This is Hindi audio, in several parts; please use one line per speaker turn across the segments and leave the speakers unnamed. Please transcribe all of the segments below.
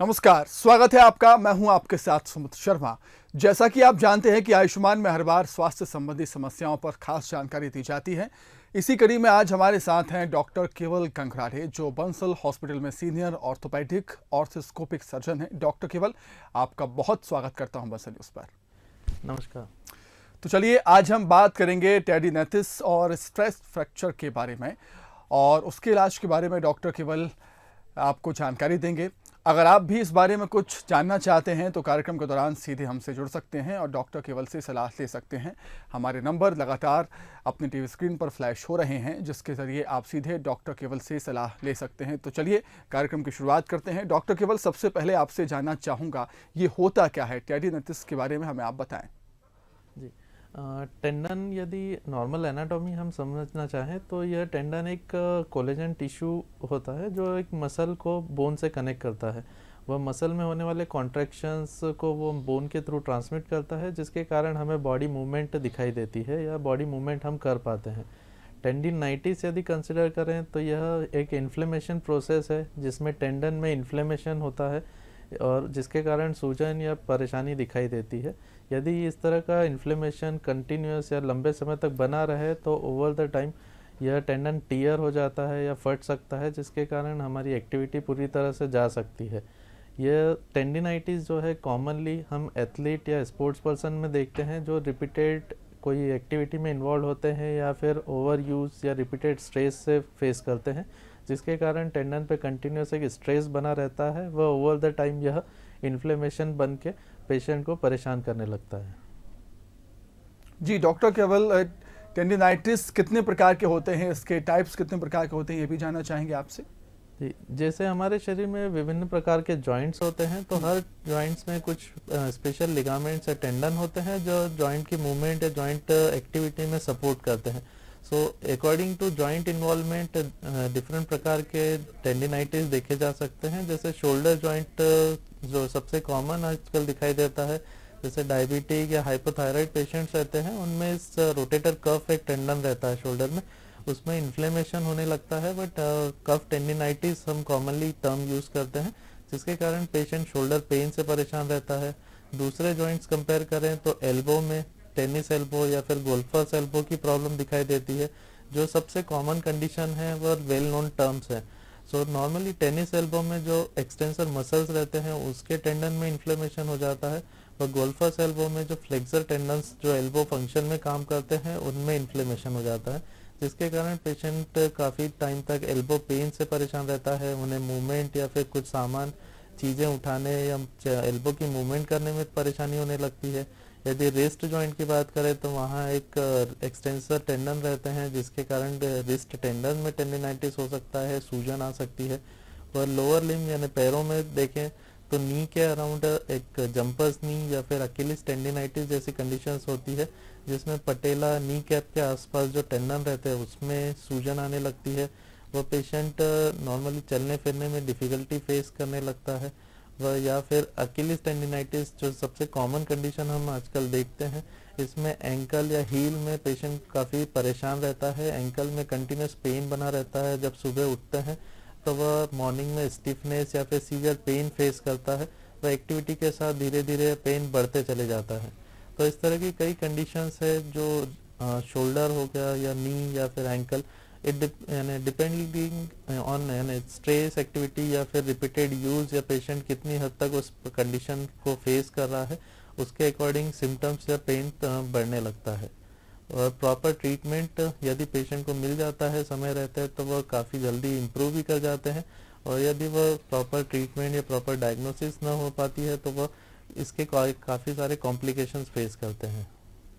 नमस्कार, स्वागत है आपका। मैं हूं आपके साथ सुमित शर्मा। जैसा कि आप जानते हैं कि आयुष्मान में हर बार स्वास्थ्य संबंधी समस्याओं पर खास जानकारी दी जाती है। इसी कड़ी में आज हमारे साथ हैं डॉक्टर केवल कंखराड़े, जो बंसल हॉस्पिटल में सीनियर ऑर्थोपेडिक ऑर्थोस्कोपिक सर्जन हैं। डॉक्टर केवल, आपका बहुत स्वागत करता हूं बंसल न्यूज़ पर।
नमस्कार।
तो चलिए, आज हम बात करेंगे टेंडिनेटिस और स्ट्रेस फ्रैक्चर के बारे में, और उसके इलाज के बारे में डॉक्टर केवल आपको जानकारी देंगे। अगर आप भी इस बारे में कुछ जानना चाहते हैं तो कार्यक्रम के दौरान सीधे हमसे जुड़ सकते हैं और डॉक्टर केवल से सलाह ले सकते हैं। हमारे नंबर लगातार अपनी टीवी स्क्रीन पर फ्लैश हो रहे हैं, जिसके ज़रिए आप सीधे डॉक्टर केवल से सलाह ले सकते हैं। तो चलिए कार्यक्रम की शुरुआत करते हैं। डॉक्टर केवल, सबसे पहले आपसे जानना चाहूँगा, ये होता क्या है? टेंडिनेटिस के बारे में हमें आप बताएं।
जी, टेंडन यदि नॉर्मल एनाटॉमी हम समझना चाहें तो यह टेंडन एक कोलेजन टिश्यू होता है जो एक मसल को बोन से कनेक्ट करता है। वह मसल में होने वाले कॉन्ट्रैक्शंस को वो बोन के थ्रू ट्रांसमिट करता है, जिसके कारण हमें बॉडी मूवमेंट दिखाई देती है या बॉडी मूवमेंट हम कर पाते हैं। टेंडिनाइटिस यदि कंसिडर करें तो यह एक इन्फ्लेमेशन प्रोसेस है जिसमें टेंडन में इन्फ्लेमेशन होता है और जिसके कारण सूजन या परेशानी दिखाई देती है। यदि इस तरह का इन्फ्लेमेशन कंटिन्यूस या लंबे समय तक बना रहे तो ओवर द टाइम यह टेंडन टीयर हो जाता है या फट सकता है, जिसके कारण हमारी एक्टिविटी पूरी तरह से जा सकती है। यह टेंडिनाइटिस जो है कॉमनली हम एथलीट या स्पोर्ट्स पर्सन में देखते हैं जो रिपीटेड कोई एक्टिविटी में इन्वॉल्व होते हैं या फिर ओवर यूज़ या रिपीटेड स्ट्रेस से फेस करते हैं, जिसके कारण टेंडन पे कंटिन्यूस एक स्ट्रेस बना रहता है। वह ओवर द टाइम यह इन्फ्लेमेशन बन के पेशेंट को परेशान करने लगता है।
जी डॉक्टर केवल, टेंडिनाइटिस कितने प्रकार के होते हैं, इसके टाइप्स कितने प्रकार के होते हैं, ये भी जानना चाहेंगे आपसे।
जी, जैसे हमारे शरीर में विभिन्न प्रकार के जॉइंट्स होते हैं तो हर जॉइंट्स में कुछ स्पेशल लिगामेंट्स या टेंडन होते हैं जो जॉइंट की मूवमेंट या जॉइंट एक्टिविटी में सपोर्ट करते हैं। So according to joint involvement different प्रकार के टेंडिनाइटिस देखे जा सकते हैं। जैसे शोल्डर जॉइंट जो सबसे कॉमन आजकल दिखाई देता है, जैसे डायबिटिक या हाइपोथायराइड पेशेंट्स रहते हैं उनमें इस रोटेटर कफ एक टेंडन रहता है शोल्डर में, उसमें इन्फ्लेमेशन होने लगता है। बट कफ टेंडिनाइटिस हम कॉमनली टर्म यूज़ करते हैं, जिसके कारण पेशेंट शोल्डर पेन से परेशान रहता है। दूसरे जॉइंट्स कंपेयर करें तो एल्बो में टेनिस एल्बो या फिर गोल्फर्स एल्बो की प्रॉब्लम दिखाई देती है। जो सबसे कॉमन कंडीशन है वह वेल नोन टर्म्स है। सो नॉर्मली टेनिस एल्बो में जो एक्सटेंसर मसल्स रहते हैं उसके टेंडन में इन्फ्लेमेशन हो जाता है, और गोल्फर्स एल्बो में जो फ्लेक्सर टेंडन्स जो एल्बो फंक्शन में काम करते हैं उनमें इन्फ्लेमेशन हो जाता है, जिसके कारण पेशेंट काफ़ी टाइम तक एल्बो पेन से परेशान रहता है। उन्हें मूवमेंट या फिर कुछ सामान चीज़ें उठाने या एल्बो की मूवमेंट करने में परेशानी होने लगती है। यदि रिस्ट जॉइंट की बात करें तो वहाँ एक एक्सटेंसर टेंडन रहते हैं, जिसके कारण रिस्ट टेंडन में टेंडिनाइटिस हो सकता है, सूजन आ सकती है। और लोअर लिम्ब यानी पैरों में देखें तो नी के अराउंड एक जंपर्स नी या फिर अकिलिस टेंडिनाइटिस जैसी कंडीशंस होती है, जिसमें पटेला नी कैप के आसपास जो टेंडन रहते हैं उसमें सूजन आने लगती है। वह पेशेंट नॉर्मली चलने फिरने में डिफ़िकल्टी फेस करने लगता है। वह या फिर अकिलिस टेंडिनाइटिस जो सबसे कॉमन कंडीशन हम आजकल देखते हैं, इसमें एंकल या हील में पेशेंट काफ़ी परेशान रहता है। एंकल में कंटिन्यूस पेन बना रहता है। जब सुबह उठते हैं तो वह मॉर्निंग में स्टिफनेस या फिर सीवियर पेन फेस करता है। वह एक्टिविटी के साथ धीरे धीरे पेन बढ़ते चले जाता है। तो इस तरह की कई कंडीशंस है जो शोल्डर हो गया या नी या फिर एंकल, यानी डिपेंडिंग ऑन यानी स्ट्रेस एक्टिविटी या फिर रिपीटेड यूज़ या पेशेंट कितनी हद तक उस कंडीशन को फेस कर रहा है उसके अकॉर्डिंग सिम्टम्स या पेन बढ़ने लगता है। और प्रॉपर ट्रीटमेंट यदि पेशेंट को मिल जाता है समय रहते हैं तो वह काफ़ी जल्दी इम्प्रूव भी कर जाते हैं, और यदि वह प्रॉपर ट्रीटमेंट या प्रॉपर डायग्नोसिस ना हो पाती है तो वह इसके काफ़ी सारे कॉम्प्लिकेशंस फेस करते हैं।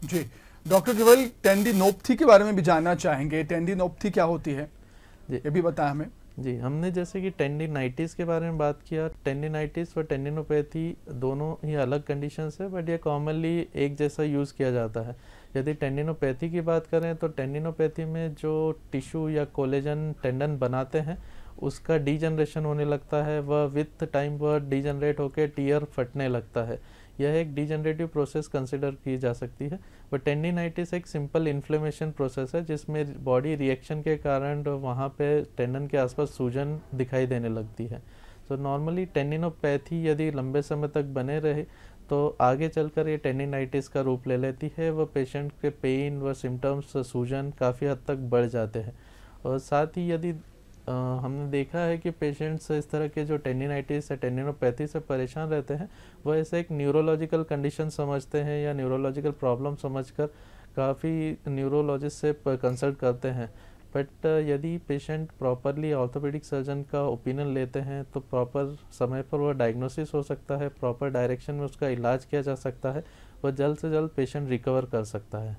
जी डॉक्टर केवल, टेंडिनोपैथी के बारे में भी जानना चाहेंगे। टेंडिनोपैथी क्या होती है,
जी
ये भी बताएं हमें।
जी, हमने जैसे कि टेंडिनाइटिस के बारे में बात किया। टेंडिनाइटिस और टेंडिनोपैथी दोनों ही अलग कंडीशंस है, बट ये कॉमनली एक जैसा यूज़ किया जाता है। यदि टेंडिनोपैथी की बात करें तो टेंडिनोपैथी में जो टिश्यू या कोलेजन टेंडन बनाते हैं उसका डीजनरेशन होने लगता है। वह विथ टाइम वह डीजनरेट होकर टीयर फटने लगता है। यह एक डीजनरेटिव प्रोसेस कंसिडर की जा सकती है। बट टेंडिनाइटिस एक सिंपल इन्फ्लेमेशन प्रोसेस है जिसमें बॉडी रिएक्शन के कारण वहाँ पे टेंडन के आसपास सूजन दिखाई देने लगती है। तो नॉर्मली टेंडिनोपैथी यदि लंबे समय तक बने रहे तो आगे चलकर ये टेंडिनाइटिस का रूप ले लेती है। वह पेशेंट के पेन व सिम्टम्स सूजन काफ़ी हद तक बढ़ जाते हैं। और साथ ही यदि हमने देखा है कि पेशेंट्स इस तरह के जो टेंडिनाइटिस या टेंडिनोपैथी से परेशान रहते हैं, वह इसे एक न्यूरोलॉजिकल कंडीशन समझते हैं या न्यूरोलॉजिकल प्रॉब्लम समझकर काफ़ी न्यूरोलॉजिस्ट से कंसल्ट करते हैं। बट यदि पेशेंट प्रॉपरली ऑर्थोपेडिक सर्जन का ओपिनियन लेते हैं तो प्रॉपर समय पर वह डायग्नोसिस हो सकता है, प्रॉपर डायरेक्शन में उसका इलाज किया जा सकता है, वह जल्द से जल्द पेशेंट रिकवर कर सकता है।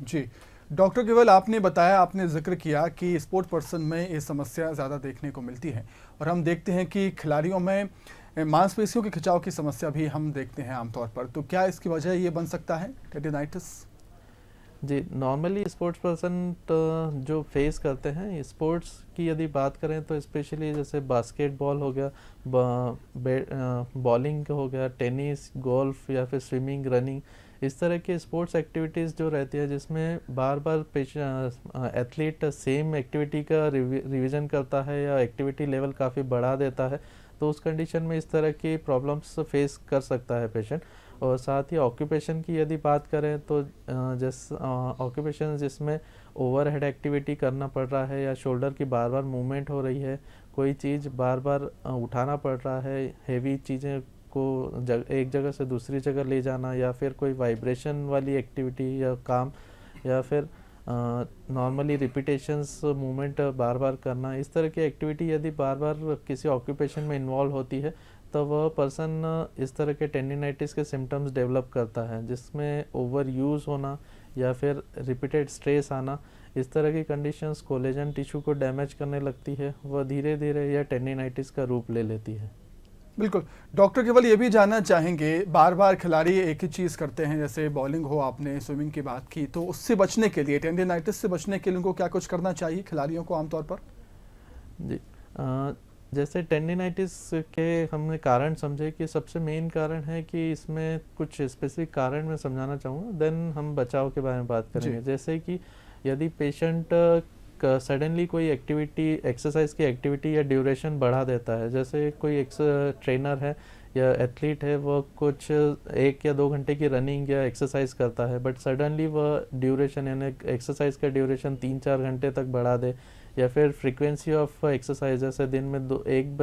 जी डॉक्टर केवल आपने बताया, आपने जिक्र किया कि स्पोर्ट पर्सन में ये समस्या ज़्यादा देखने को मिलती है और हम देखते हैं कि खिलाड़ियों में मांसपेशियों के खिंचाव की समस्या भी हम देखते हैं आमतौर पर। तो क्या इसकी वजह ये बन सकता है टेंडिनाइटिस?
जी, नॉर्मली स्पोर्ट्स पर्सन जो फेस करते हैं स्पोर्ट्स की यदि बात करें तो स्पेशली जैसे बास्केटबॉल हो गया, बॉलिंग हो गया, टेनिस, गोल्फ या फिर स्विमिंग, रनिंग, इस तरह के स्पोर्ट्स एक्टिविटीज़ जो रहती है जिसमें बार बार एथलीट सेम एक्टिविटी का रिवीजन करता है या एक्टिविटी लेवल काफ़ी बढ़ा देता है, तो उस कंडीशन में इस तरह की प्रॉब्लम्स फेस कर सकता है पेशेंट। और साथ ही ऑक्यूपेशन की यदि बात करें तो ऑक्यूपेशन जिसमें ओवरहेड एक्टिविटी करना पड़ रहा है या शोल्डर की बार बार मूवमेंट हो रही है, कोई चीज़ बार बार उठाना पड़ रहा है, हेवी चीज़ें को एक जगह से दूसरी जगह ले जाना, या फिर कोई वाइब्रेशन वाली एक्टिविटी या काम, या फिर नॉर्मली रिपीटेशंस मूवमेंट बार बार करना, इस तरह की एक्टिविटी यदि बार बार किसी ऑक्यूपेशन में इन्वॉल्व होती है तो वह पर्सन इस तरह के टेंडिनाइटिस के सिम्टम्स डेवलप करता है, जिसमें ओवर यूज़ होना या फिर रिपीटेड स्ट्रेस आना, इस तरह की कंडीशंस कोलेजन टिश्यू को डैमेज करने लगती है। वह धीरे धीरे यह टेंडिनाइटिस का रूप ले लेती है।
बिल्कुल। डॉक्टर केवल ये भी जानना चाहेंगे, बार बार खिलाड़ी एक ही चीज़ करते हैं, जैसे बॉलिंग हो, आपने स्विमिंग की बात की, तो उससे बचने के लिए, टेंडिनाइटिस से बचने के लिए उनको क्या कुछ करना चाहिए खिलाड़ियों को आमतौर पर?
जी, जैसे टेंडिनाइटिस के हमने कारण समझे कि सबसे मेन कारण है कि इसमें कुछ स्पेसिफिक कारण मैं समझाना चाहूँगा, देन हम बचाव के बारे में बात करेंगे। जैसे कि यदि पेशेंट सडनली कोई एक्टिविटी, एक्सरसाइज की एक्टिविटी या ड्यूरेशन बढ़ा देता है, जैसे कोई ट्रेनर है या एथलीट है, वो कुछ 1 या 2 घंटे की रनिंग या एक्सरसाइज करता है, बट सडनली वह ड्यूरेशन यानी एक्सरसाइज का ड्यूरेशन 3-4 घंटे तक बढ़ा दे, या फिर फ्रीक्वेंसी ऑफ एक्सरसाइज जैसे दिन में एक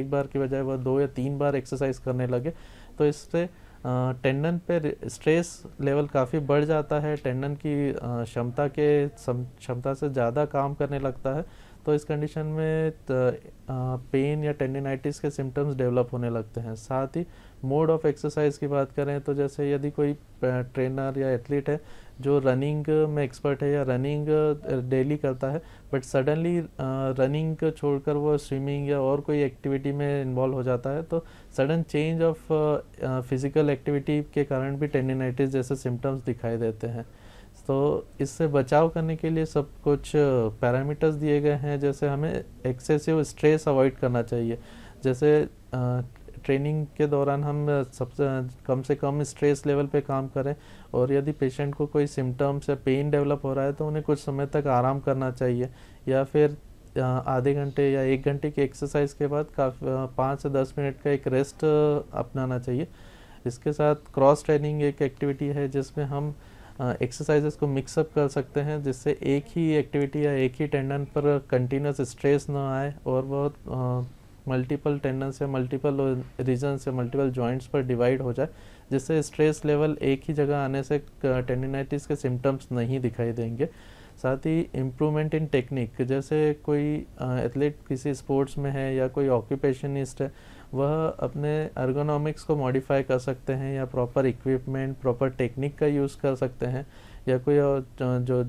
बार की बजाय वह 2 या 3 बार एक्सरसाइज करने लगे, तो इससे टेंडन पे स्ट्रेस लेवल काफ़ी बढ़ जाता है, टेंडन की क्षमता से ज़्यादा काम करने लगता है, तो इस कंडीशन में पेन या टेंडिनाइटिस के सिम्टम्स डेवलप होने लगते हैं। साथ ही मोड ऑफ एक्सरसाइज की बात करें तो जैसे यदि कोई ट्रेनर या एथलीट है जो रनिंग में एक्सपर्ट है या रनिंग डेली करता है, बट सडनली रनिंग छोड़कर वो स्विमिंग या और कोई एक्टिविटी में इन्वॉल्व हो जाता है, तो sudden change of physical activity के कारण भी टेंडिनाइटिस जैसे सिम्टम्स दिखाई देते हैं। तो इससे बचाव करने के लिए सब कुछ पैरामीटर्स दिए गए हैं, जैसे हमें एक्सेसिव स्ट्रेस अवॉइड करना चाहिए। जैसे ट्रेनिंग के दौरान हम सबसे कम से कम स्ट्रेस लेवल पे काम करें, और यदि पेशेंट को कोई सिम्टम्स या पेन डेवलप हो रहा है तो उन्हें कुछ समय तक आराम करना चाहिए, या फिर आधे घंटे या 1 घंटे की एक्सरसाइज के बाद 5 से 10 मिनट का एक रेस्ट अपनाना चाहिए। इसके साथ क्रॉस ट्रेनिंग एक एक्टिविटी है जिसमें हम एक्सरसाइजेस को मिक्सअप कर सकते हैं, जिससे एक ही एक्टिविटी या एक ही टेंडन पर कंटिन्यूस स्ट्रेस ना आए और वो मल्टीपल टेंडन्स या मल्टीपल रीजन्स या मल्टीपल जॉइंट्स पर डिवाइड हो जाए, जिससे स्ट्रेस लेवल एक ही जगह आने से टेंडिनाइटिस के सिम्टम्स नहीं दिखाई देंगे। साथ ही इम्प्रूवमेंट इन टेक्निक, जैसे कोई एथलीट किसी स्पोर्ट्स में है या कोई ऑक्यूपेशनिस्ट है, वह अपने एर्गोनॉमिक्स को मॉडिफाई कर सकते हैं या प्रॉपर इक्विपमेंट, प्रॉपर टेक्निक का यूज़ कर सकते हैं, या कोई जो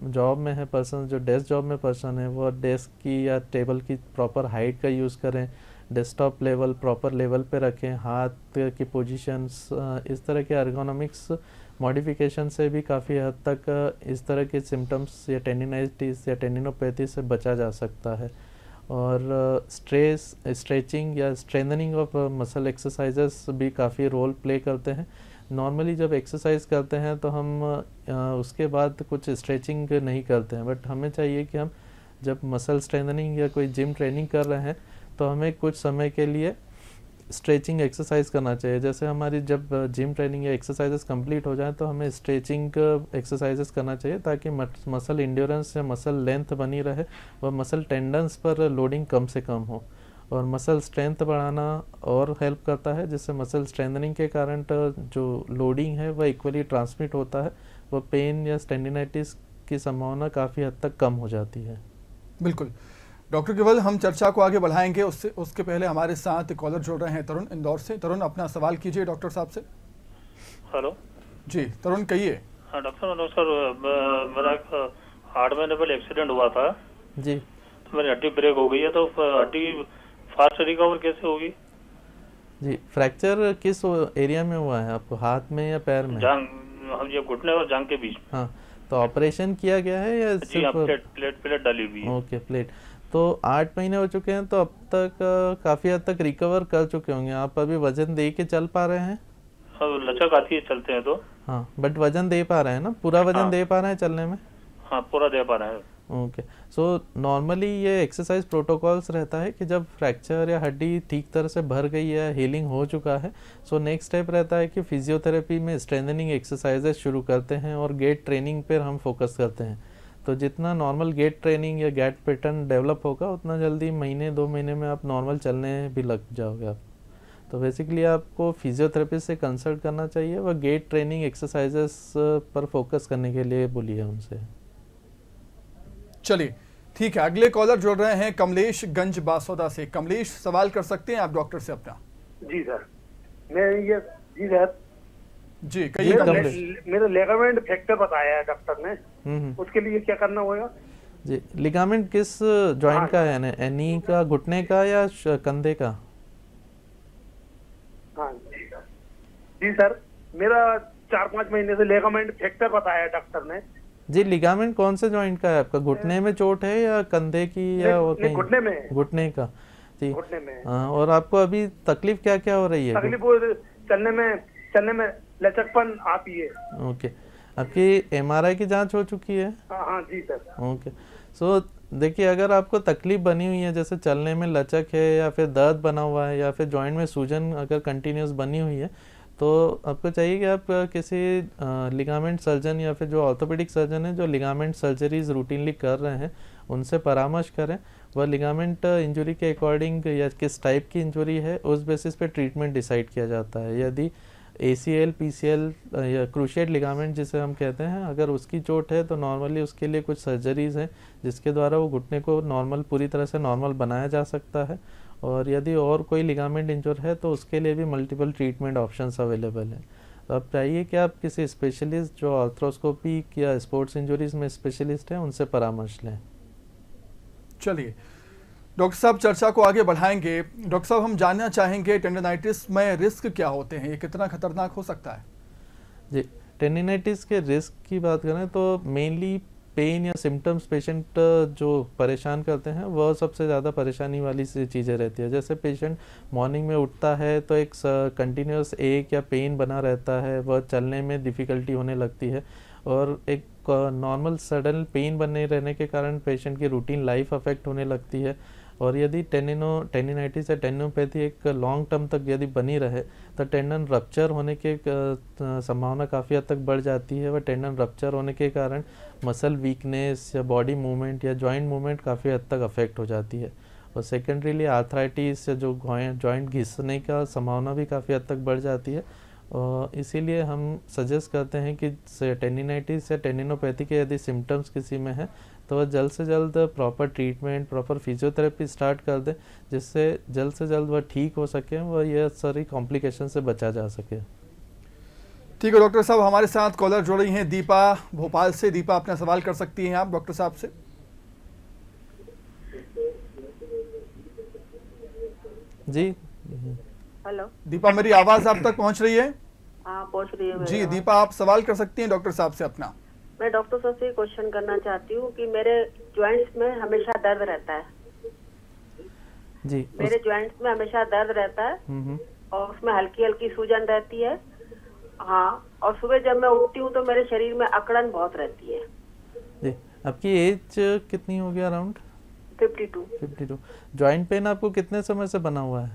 जॉब में है पर्सन, जो डेस्क जॉब में पर्सन है, वो डेस्क की या टेबल की प्रॉपर हाइट का यूज़ करें, डेस्कटॉप लेवल प्रॉपर लेवल पे रखें, हाथ की पोजीशंस, इस तरह के एर्गोनॉमिक्स मॉडिफिकेशन से भी काफ़ी हद तक इस तरह के सिम्टम्स या टेंडिनाइटिस या टेंडिनोपैथी से बचा जा सकता है। और स्ट्रेचिंग या स्ट्रेंथनिंग ऑफ मसल एक्सरसाइजेस भी काफ़ी रोल प्ले करते हैं। नॉर्मली जब एक्सरसाइज करते हैं तो हम उसके बाद कुछ स्ट्रेचिंग नहीं करते हैं, बट हमें चाहिए कि हम जब मसल स्ट्रेंथनिंग या कोई जिम ट्रेनिंग कर रहे हैं तो हमें कुछ समय के लिए स्ट्रेचिंग एक्सरसाइज करना चाहिए। जैसे हमारी जब जिम ट्रेनिंग या एक्सरसाइजेस कंप्लीट हो जाए तो हमें स्ट्रेचिंग एक्सरसाइजेस करना चाहिए ताकि मसल इंड्योरेंस या मसल लेंथ बनी रहे और मसल टेंडन्स पर लोडिंग कम से कम हो। और मसल स्ट्रेंथ बढ़ाना और हेल्प करता है, जिससे मसल स्ट्रेंथनिंग के कारण जो लोडिंग है वह इक्वली ट्रांसमिट होता है, वह पेन या टेंडिनाइटिस की संभावना काफ़ी हद तक कम हो जाती है।
बिल्कुल डॉक्टर केवल, हम चर्चा को आगे बढ़ाएंगे, उसके पहले हमारे साथ कॉलर जुड़ रहे हैं तरुण इंदौर से। तरुण, अपना सवाल कीजिए डॉक्टर साहब से।
हेलो
जी तरुण, कहिए।
हाँ डॉक्टर नमस्कार। मेरा 8 महीने पहले एक्सीडेंट हुआ था
जी
तो मेरी हड्डी ब्रेक हो गई है, तो हड्डी फास्ट रिकवर कैसे होगी?
जी, फ्रैक्चर किस एरिया में हुआ है आपको, हाथ में या पैर में?
जांग, हम ये घुटने और जांग के बीच।
हाँ, तो ऑपरेशन किया गया है या
जी हाँ,
सिर्फ?
प्लेट डाली हुई है।
Okay, plate. तो 8 महीने हो चुके हैं, तो अब तक काफ़ी हद तक रिकवर कर चुके होंगे। आप अभी वजन दे के चल पा रहे हैं?
अब लचक आती है चलते हैं तो।
हाँ, बट वजन दे पा रहे हैं ना, पूरा वजन
हाँ।
दे पा रहे हैं चलने में?
हाँ, पूरा दे पा रहे हैं।
ओके, सो नॉर्मली ये एक्सरसाइज प्रोटोकॉल्स रहता है कि जब फ्रैक्चर या हड्डी ठीक तरह से भर गई है, हीलिंग हो चुका है, सो नेक्स्ट स्टेप रहता है कि फिजियोथेरेपी में स्ट्रेंथनिंग एक्सरसाइजेस शुरू करते हैं और गेट ट्रेनिंग पर हम फोकस करते हैं। तो जितना नॉर्मल गेट ट्रेनिंग या गेट पैटर्न डेवलप होगा उतना जल्दी महीने 2 महीने में आप नॉर्मल चलने भी लग जाओगे आप। तो बेसिकली आपको फिजियोथेरेपिस्ट से कंसल्ट करना चाहिए, वह गेट ट्रेनिंग एक्सरसाइजेस पर फोकस करने के लिए बोलिए उनसे।
चलिए ठीक है, अगले कॉलर जुड़ रहे हैं कमलेश गंज बासौदा से। कमलेश, सवाल कर सकते हैं आप डॉक्टर से अपना।
जी सर, मैं ये जी सर
जी कहिए कमलेश।
मेरा लेगामेंट फ्रैक्चर बताया है डॉक्टर ने, उसके लिए क्या करना होगा?
जी, लिगामेंट किस जॉइंट का है, नी का, घुटने का या कंधे का?
हाँ जी सर, मेरा 4-5 महीने से लेगामेंट फ्रैक्चर बताया है डॉक्टर ने।
जी, लिगामेंट कौन से जॉइंट का है आपका, घुटने में चोट है या कंधे की या और कहीं?
घुटने में।
घुटने का, जी।
घुटने में।
हाँ, और आपको अभी तकलीफ क्या क्या हो रही है?
तकलीफ वो चलने में लचकपन आती है।
ओके, आपकी एमआरआई की जांच हो चुकी है?
हाँ जी सर।
ओके, सो देखिए, अगर आपको तकलीफ बनी हुई है, जैसे चलने में लचक है या फिर दर्द बना हुआ है या फिर जॉइंट में सूजन अगर कंटिन्यूस बनी हुई है, तो आपको चाहिए कि आप किसी लिगामेंट सर्जन या फिर जो ऑर्थोपेडिक सर्जन है जो लिगामेंट सर्जरीज रूटीनली कर रहे हैं उनसे परामर्श करें। वह लिगामेंट इंजरी के अकॉर्डिंग या किस टाइप की इंजरी है उस बेसिस पे ट्रीटमेंट डिसाइड किया जाता है। यदि ACL, PCL या क्रूशिएट लिगामेंट जिसे हम कहते हैं, अगर उसकी चोट है तो नॉर्मली उसके लिए कुछ सर्जरीज हैं जिसके द्वारा वो घुटने को नॉर्मल, पूरी तरह से नॉर्मल बनाया जा सकता है। और यदि और कोई लिगामेंट इंजर है तो उसके लिए भी मल्टीपल ट्रीटमेंट ऑप्शंस अवेलेबल हैं। तो आप चाहिए कि आप किसी स्पेशलिस्ट जो आर्थ्रोस्कोपी या स्पोर्ट्स इंजरीज में स्पेशलिस्ट हैं उनसे परामर्श लें।
चलिए डॉक्टर साहब, चर्चा को आगे बढ़ाएंगे। डॉक्टर साहब, हम जानना चाहेंगे टेंडिनाइटिस में रिस्क क्या होते हैं, ये कितना खतरनाक हो सकता है?
जी, टेंडिनाइटिस के रिस्क की बात करें तो मेनली पेन या सिम्टम्स पेशेंट जो परेशान करते हैं वह सबसे ज़्यादा परेशानी वाली सी चीज़ें रहती है। जैसे पेशेंट मॉर्निंग में उठता है तो एक कंटिन्यूस एक या पेन बना रहता है, वह चलने में डिफ़िकल्टी होने लगती है और एक नॉर्मल सडन पेन बने रहने के कारण पेशेंट की रूटीन लाइफ अफेक्ट होने लगती है। और यदि टेंडिनाइटिस या टेंडिनोपैथी एक लॉन्ग टर्म तक यदि बनी रहे तो टेंडन रप्चर होने के संभावना काफ़ी हद तक बढ़ जाती है। वह टेंडन रप्चर होने के कारण मसल वीकनेस या बॉडी मूवमेंट या जॉइंट मूवमेंट काफ़ी हद तक अफेक्ट हो जाती है। और सेकेंडरीली आर्थराइटिस या जो जॉइंट घिसने का संभावना भी काफ़ी हद तक बढ़ जाती है। इसीलिए हम सजेस्ट करते हैं कि टेंडिनाइटिस या टेंडिनोपैथी के यदि सिम्टम्स किसी में है तो वह जल्द से जल्द proper treatment, proper physiotherapy start कर दें, जिससे जल्द से जल्द वह ठीक हो सके, वह यह सारी कॉम्प्लिकेशन से बचा जा सके।
ठीक है डॉक्टर साहब, हमारे साथ कॉलर जुड़ रही हैं दीपा भोपाल से। दीपा, अपना सवाल कर सकती हैं आप डॉक्टर साहब से।
जी
हेलो
दीपा, मेरी आवाज़ आप तक पहुंच रही है?
हाँ, पहुंच रही है।
जी दीपा, आप सवाल कर सकती हैं डॉक्टर साहब से अपना।
मैं डॉक्टर साहब से क्वेश्चन करना चाहती हूँ कि मेरे जॉइंट्स में हमेशा दर्द रहता है।
जी,
मेरे जॉइंट्स में हमेशा दर्द रहता है और उसमें हल्की हल्की सूजन रहती है। हाँ, और सुबह जब मैं उठती हूँ तो मेरे शरीर में अकड़न बहुत रहती है।
जी, आपकी एज कितनी होगी अराउंड?
52।
जॉइंट पेन आपको कितने समय से बना हुआ है?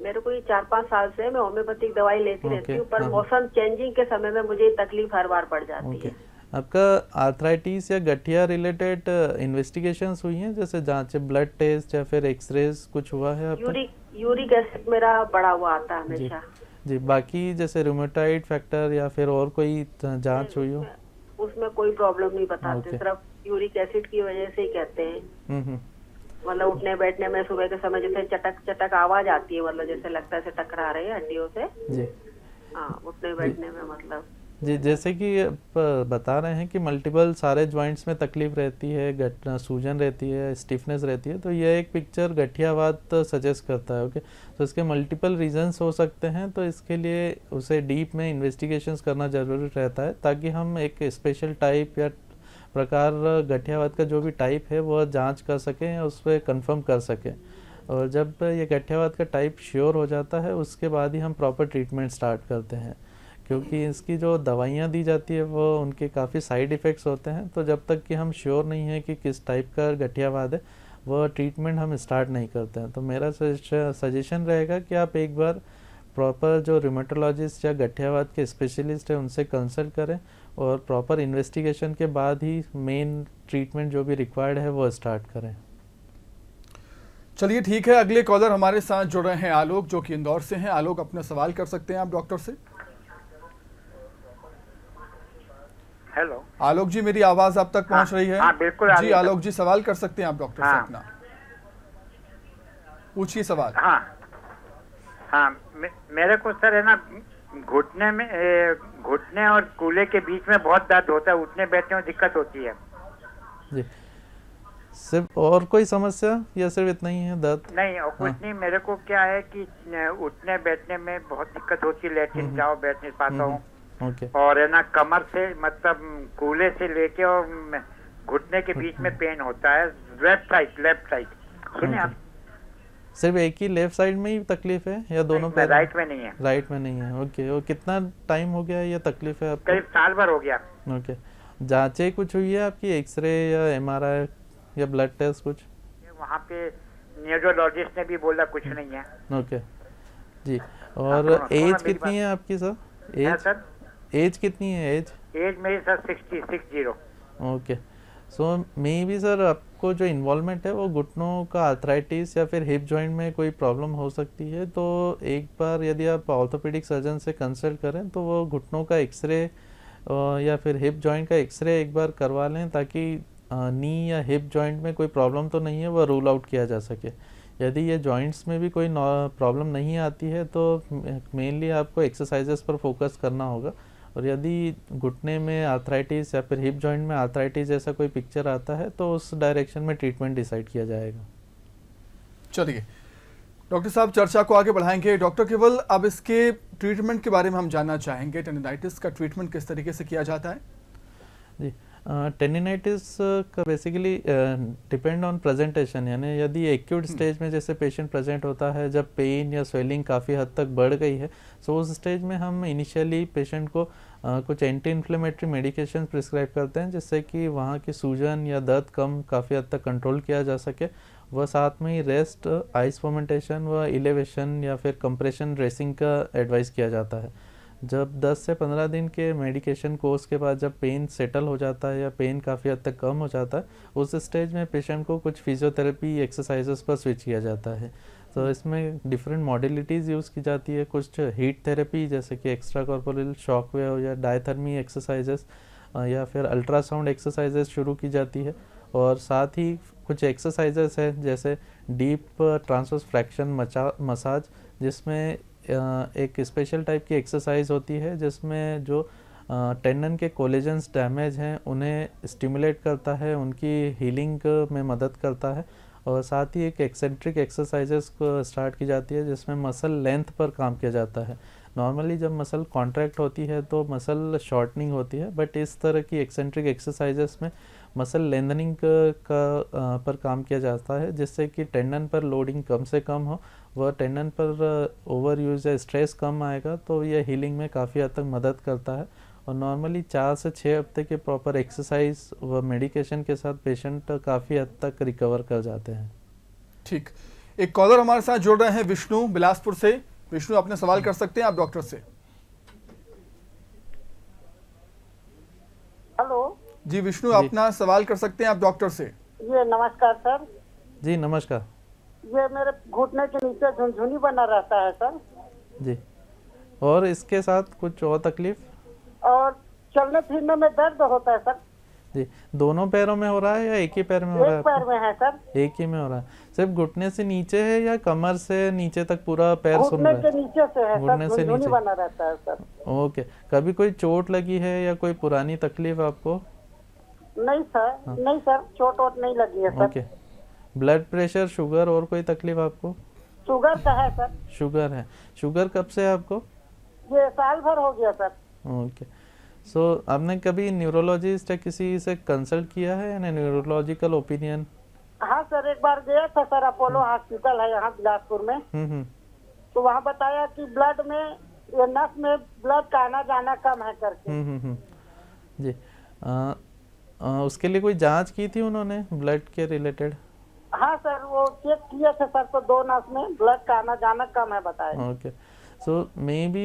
मेरे को ये 4-5 साल से मैं होम्योपैथिक दवाई लेती रहती हूँ, पर
हाँ।
मौसम चेंजिंग के समय में मुझे ये तकलीफ हर बार पड़ जाती
ओके।
है।
आपका आर्थराइटिस या गठिया रिलेटेड इन्वेस्टिगेशंस हुई हैं, जैसे जांच, ब्लड टेस्ट या फिर एक्सरेज कुछ हुआ है आपका?
यूरिक एसिड मेरा बढ़ा हुआ आता है
जी
हमेशा।
जी। बाकी जैसे रूमेटॉइड फैक्टर या फिर और कोई जांच हुई हो?
उसमें कोई प्रॉब्लम नहीं बताते,
ओके।
सिर्फ यूरिक एसिड की वजह से ही कहते हैं।
हम्म।
मतलब उठने बैठने में सुबह के समय जैसे चटक चटक आवाज आती है, मतलब जैसे लगता है जैसे टकरा रहे हैं हड्डियों से।
जी
हाँ, उठने बैठने में मतलब।
जी। जैसे कि आप बता रहे हैं कि मल्टीपल सारे जॉइंट्स में तकलीफ रहती है, सूजन रहती है, स्टिफनेस रहती है, तो यह एक पिक्चर गठियावात सजेस्ट करता है। ओके, तो इसके मल्टीपल रीजंस हो सकते हैं, तो इसके लिए उसे डीप में इन्वेस्टिगेशंस करना ज़रूरी रहता है, ताकि हम एक स्पेशल टाइप या प्रकार गठियावात का जो भी टाइप है वह जांच कर सकें या उस पर कंफर्म कर सकें। और जब ये गठियावात का टाइप श्योर हो जाता है, उसके बाद ही हम प्रॉपर ट्रीटमेंट स्टार्ट करते हैं, क्योंकि इसकी जो दवाइयाँ दी जाती है वो उनके काफ़ी साइड इफ़ेक्ट्स होते हैं। तो जब तक कि हम श्योर नहीं है कि किस टाइप का गठियावात है, वह ट्रीटमेंट हम स्टार्ट नहीं करते हैं। तो मेरा सजेशन रहेगा कि आप एक बार प्रॉपर जो रिमेटोलॉजिस्ट या गठियावात के स्पेशलिस्ट हैं उनसे कंसल्ट करें, और प्रॉपर इन्वेस्टिगेशन के बाद ही मेन ट्रीटमेंट जो भी रिक्वायर्ड है वो स्टार्ट करें।
चलिए ठीक है, अगले कॉलर हमारे साथ जुड़ रहे हैं आलोक, जो कि इंदौर से हैं। आलोक, अपना सवाल कर सकते हैं आप डॉक्टर से।
हेलो
आलोक जी, मेरी आवाज आप तक पहुंच रही है?
हाँ, बिल्कुल
जी आलोक जी, सवाल कर सकते हैं आप डॉक्टर से अपना, पूछिए सवाल।
हाँ, मेरे को सर है ना घुटने और कूल्हे के बीच में बहुत दर्द होता है, उठने बैठने में दिक्कत होती है
जी। सिर्फ और कोई समस्या या सिर्फ इतना ही है दर्द?
नहीं, और कुछ नहीं। मेरे को क्या है कि उठने बैठने में बहुत दिक्कत होती है, लेटिन जाओ बैठ नहीं पाता हूँ।
ओके।
और है ना कमर से, मतलब कूल्हे से लेके और घुटने के बीच में पेन होता है, लेफ्ट साइड। सुनिए आप।
सिर्फ एक ही लेफ्ट साइड में ही तकलीफ है या दोनों पैर?
राइट में नहीं है।
राइट में नहीं है। ओके, और कितना टाइम हो गया ये तकलीफ है आपको?
करीब साल भर हो गया।
ओके, जांचें कुछ हुई है आपकी, एक्सरे या एमआरआई या ब्लड टेस्ट कुछ?
वहाँ पे न्यूरोलॉजिस्ट ने भी बोला कुछ नहीं है।
ओके जी। और एज कितनी है आपकी सर?
सर
एज कितनी है?
एज मेरी sir 60।
Okay, so may be sir आपको जो इन्वॉल्वमेंट है वो घुटनों का आर्थराइटिस या फिर हिप जॉइंट में कोई प्रॉब्लम हो सकती है। तो एक बार यदि आप ऑर्थोपेडिक सर्जन से कंसल्ट करें तो वो घुटनों का एक्सरे या फिर हिप जॉइंट का एक्सरे एक बार करवा लें, ताकि नी या हिप जॉइंट में कोई प्रॉब्लम तो नहीं है वह रूल आउट किया जा सके। यदि ये जॉइंट्स में भी कोई प्रॉब्लम नहीं आती है तो मेनली आपको एक्सरसाइजेस पर फोकस करना होगा। और यदि घुटने में आर्थराइटिस या फिर हिप जॉइंट में आर्थराइटिस जैसा कोई पिक्चर आता है तो उस डायरेक्शन में ट्रीटमेंट डिसाइड किया जाएगा।
चलिए डॉक्टर साहब, चर्चा को आगे बढ़ाएंगे। डॉक्टर केवल, अब इसके ट्रीटमेंट के बारे में हम जानना चाहेंगे। टेंडिनाइटिस का ट्रीटमेंट किस तरीके से किया जाता है?
जी, टेंडिनाइटिस का बेसिकली डिपेंड ऑन प्रेजेंटेशन, यानी यदि एक्यूट स्टेज में जैसे पेशेंट प्रेजेंट होता है जब पेन या स्वेलिंग काफ़ी हद तक बढ़ गई है, सो उस स्टेज में हम इनिशियली पेशेंट को कुछ एंटी इन्फ्लेमेटरी मेडिकेशन प्रिस्क्राइब करते हैं, जिससे कि वहाँ की सूजन या दर्द काफ़ी हद तक कंट्रोल किया जा सके। वह साथ में ही रेस्ट, आइस फर्मेंटेशन व इलेवेशन या फिर कंप्रेशन ड्रेसिंग का एडवाइस किया जाता है। जब 10 से 15 दिन के मेडिकेशन कोर्स के बाद जब पेन सेटल हो जाता है या पेन काफ़ी हद तक कम हो जाता है, उस स्टेज में पेशेंट को कुछ फिजियोथेरेपी एक्सरसाइजेस पर स्विच किया जाता है। तो इसमें डिफरेंट मॉडलिटीज़ यूज़ की जाती है। कुछ हीट थेरेपी जैसे कि एक्स्ट्रा कॉर्पोरल शॉक वेव या डायथर्मी एक्सरसाइजेस या फिर अल्ट्रासाउंड एक्सरसाइजेस शुरू की जाती है। और साथ ही कुछ एक्सरसाइजेस हैं जैसे डीप ट्रांसवर्स फ्रैक्शन मसाज, जिसमें एक स्पेशल टाइप की एक्सरसाइज होती है जिसमें जो टेंडन के कोलेजन्स डैमेज हैं उन्हें स्टिमुलेट करता है, उनकी हीलिंग में मदद करता है। और साथ ही एक एक्सेंट्रिक एक्सरसाइजेस को स्टार्ट की जाती है जिसमें मसल लेंथ पर काम किया जाता है। नॉर्मली जब मसल कॉन्ट्रैक्ट होती है तो मसल शॉर्टनिंग होती है, बट इस तरह की एक्सेंट्रिक एक्सरसाइजेस में मसल लेंथनिंग पर काम किया जाता है, जिससे कि टेंडन पर लोडिंग कम से कम हो, वह टेंडन पर ओवर यूज या स्ट्रेस कम आएगा, तो यह हीलिंग में काफ़ी हद तक मदद करता है। और नॉर्मली 4 से 6 हफ्ते के प्रॉपर एक्सरसाइज व मेडिकेशन के साथ पेशेंट काफ़ी हद तक रिकवर कर जाते हैं।
ठीक, एक कॉलर हमारे साथ जुड़ रहे हैं, विष्णु बिलासपुर से। विष्णु, अपने सवाल कर सकते हैं आप डॉक्टर से।
हेलो
जी विष्णु,
जी।
अपना सवाल कर सकते हैं आप डॉक्टर से।
ये नमस्कार सर।
जी नमस्कार।
ये मेरे घुटने के नीचे झुनझुनी बना रहता है सर,
जी, और इसके साथ कुछ और तकलीफ?
और चलने फिरने में दर्द होता है सर।
जी, दोनों पैरों में हो रहा है या एक ही पैर में हो रहा है
एक पैर
आपको?
में है सर।
एक ही में हो रहा है। सिर्फ घुटने से नीचे है या कमर से नीचे तक पूरा पैर सुन
घुटने
रहा
के
है?
नीचे से है
घुटने
सर,
से
झुनझुनी
नीचे।
बना रहता है सर।
ओके, कभी कोई चोट लगी है या कोई पुरानी तकलीफ आपको?
नहीं सर, नहीं सर, चोट वोट नहीं लगी है sir.
Okay, blood pressure, sugar और कोई तकलीफ आपको?
शुगर का है सर।
शुगर है। शुगर कब से है आपको?
ये साल भर हो गया सर।
ओके, सो आपने कभी न्यूरोलॉजिस्ट या किसी से कंसल्ट किया है यानी न्यूरोलॉजिकल ओपिनियन?
हाँ सर, एक बार गया था सर, अपोलो हॉस्पिटल है यहाँ बिलासपुर में, तो वहाँ बताया कि ब्लड में, ये नस में ब्लड का आना जाना कम है करके।
जी, उसके लिए कोई जांच की थी उन्होंने ब्लड के रिलेटेड?
हाँ सर, वो चेक किए थे सर, तो 2 नस में ब्लड का आना जाना कम है बताया।
ओके, सो मे बी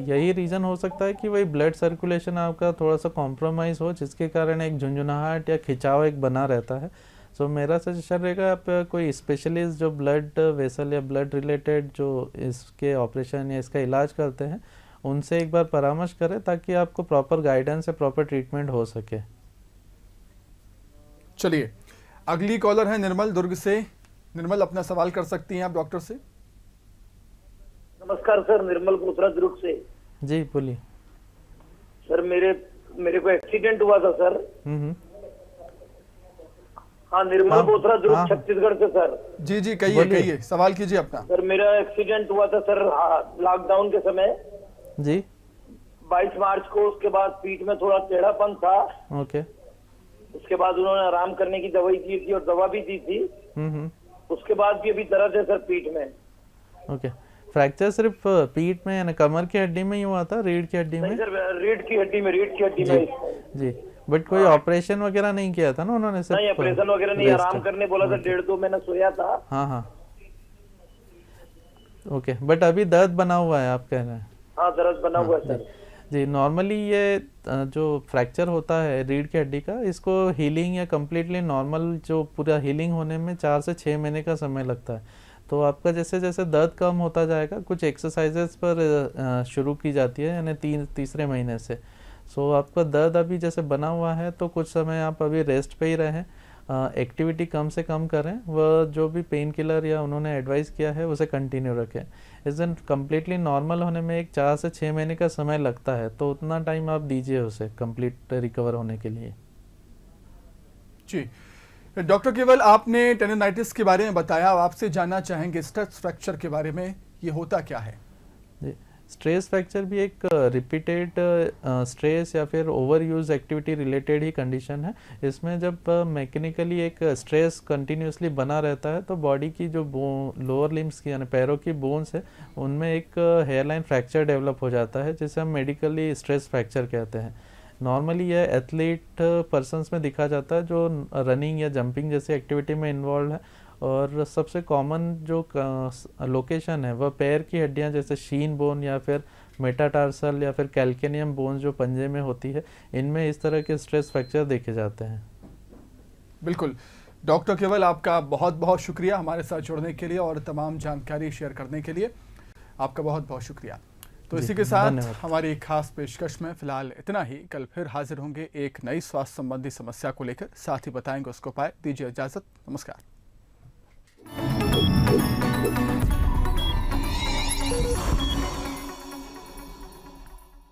यही रीज़न हो सकता है कि वही ब्लड सर्कुलेशन आपका थोड़ा सा कॉम्प्रोमाइज़ हो, जिसके कारण एक झुंझुनाहट या खिंचाव एक बना रहता है। सो मेरा सजेशन रहेगा आप कोई स्पेशलिस्ट जो ब्लड वेसल या ब्लड रिलेटेड जो इसके ऑपरेशन या इसका इलाज करते हैं, उनसे एक बार परामर्श करें ताकि आपको प्रॉपर गाइडेंस या प्रॉपर ट्रीटमेंट हो सके।
चलिए, अगली कॉलर है निर्मल दुर्ग से। निर्मल, अपना सवाल कर सकती हैं आप डॉक्टर से।
नमस्कार सर, निर्मल बोथरा दुर्ग से।
जी बोलिए।
सर मेरे को एक्सीडेंट हुआ था सर। हाँ, निर्मल बोथरा दुर्ग छत्तीसगढ़ से सर।
जी जी, कहिए, सवाल कीजिए अपना।
सर मेरा एक्सीडेंट हुआ था सर लॉकडाउन के समय
जी,
22 मार्च को। उसके बाद पीठ में थोड़ा टेढ़ापन था।
ओके।
उसके बाद उन्होंने आराम करने की दवाई दी थी और दवा भी दी थी। उसके बाद भी अभी दर्द है सर पीठ में।
ओके, फ्रैक्चर सिर्फ पीठ में यानी कमर की हड्डी में ही हुआ था, रीढ़ की हड्डी में?
नहीं सर, रीढ़ की हड्डी में।
जी, बट कोई ऑपरेशन वगैरह नहीं किया था ना उन्होंने? सिर्फ
नहीं, ऑपरेशन वगैरह नहीं, आराम करने बोला था। 1.5-2 महीना सोया था।
हाँ, ओके, बट अभी दर्द बना हुआ है आप कह रहे हैं?
हाँ, दर्द बना हुआ है सर।
जी, नॉर्मली ये जो फ्रैक्चर होता है रीढ़ की हड्डी का, इसको हीलिंग या कम्प्लीटली नॉर्मल जो पूरा हीलिंग होने में 4 से 6 महीने का समय लगता है। तो आपका जैसे जैसे दर्द कम होता जाएगा, कुछ एक्सरसाइजेस पर शुरू की जाती है यानी तीसरे महीने से। सो आपका दर्द अभी जैसे बना हुआ है तो कुछ समय आप अभी रेस्ट पे ही रहें, एक्टिविटी कम से कम करें, वह जो भी पेन किलर या उन्होंने एडवाइस किया है उसे कंटिन्यू रखें। इस दिन कम्प्लीटली नॉर्मल होने में एक 4 से 6 महीने का समय लगता है, तो उतना टाइम आप दीजिए उसे कंप्लीट रिकवर होने के लिए।
जी डॉक्टर केवल, आपने टेंडोनाइटिस के बारे में बताया, अब आपसे जानना चाहेंगे स्ट्रेस फ्रैक्चर के बारे में, ये होता क्या है?
जी, स्ट्रेस फ्रैक्चर भी एक रिपीटेड स्ट्रेस या फिर ओवर यूज एक्टिविटी रिलेटेड ही कंडीशन है। इसमें जब मैकेनिकली एक स्ट्रेस कंटिन्यूसली बना रहता है तो बॉडी की जो लोअर लिम्स की यानी पैरों की बोन्स है, उनमें एक हेयरलाइन फ्रैक्चर डेवलप हो जाता है, जिसे हम मेडिकली स्ट्रेस फ्रैक्चर कहते हैं। नॉर्मली यह एथलीट पर्सन्स में दिखा जाता है जो रनिंग या जंपिंग जैसी एक्टिविटी में इन्वॉल्व है, और सबसे कॉमन जो लोकेशन है वह पैर की हड्डियां जैसे शीन बोन या फिर मेटाटार्सल या फिर कैल्केनियम बोन्स जो पंजे में होती है, इनमें इस तरह के स्ट्रेस फ्रैक्चर देखे जाते हैं।
बिल्कुल डॉक्टर केवल, आपका बहुत बहुत शुक्रिया हमारे साथ जुड़ने के लिए और तमाम जानकारी शेयर करने के लिए, आपका बहुत बहुत शुक्रिया। तो इसी के साथ हमारी खास पेशकश में फिलहाल इतना ही। कल फिर हाजिर होंगे एक नई स्वास्थ्य संबंधी समस्या को लेकर, साथ ही बताएंगे उसको उपाय। दीजिए इजाजत, नमस्कार।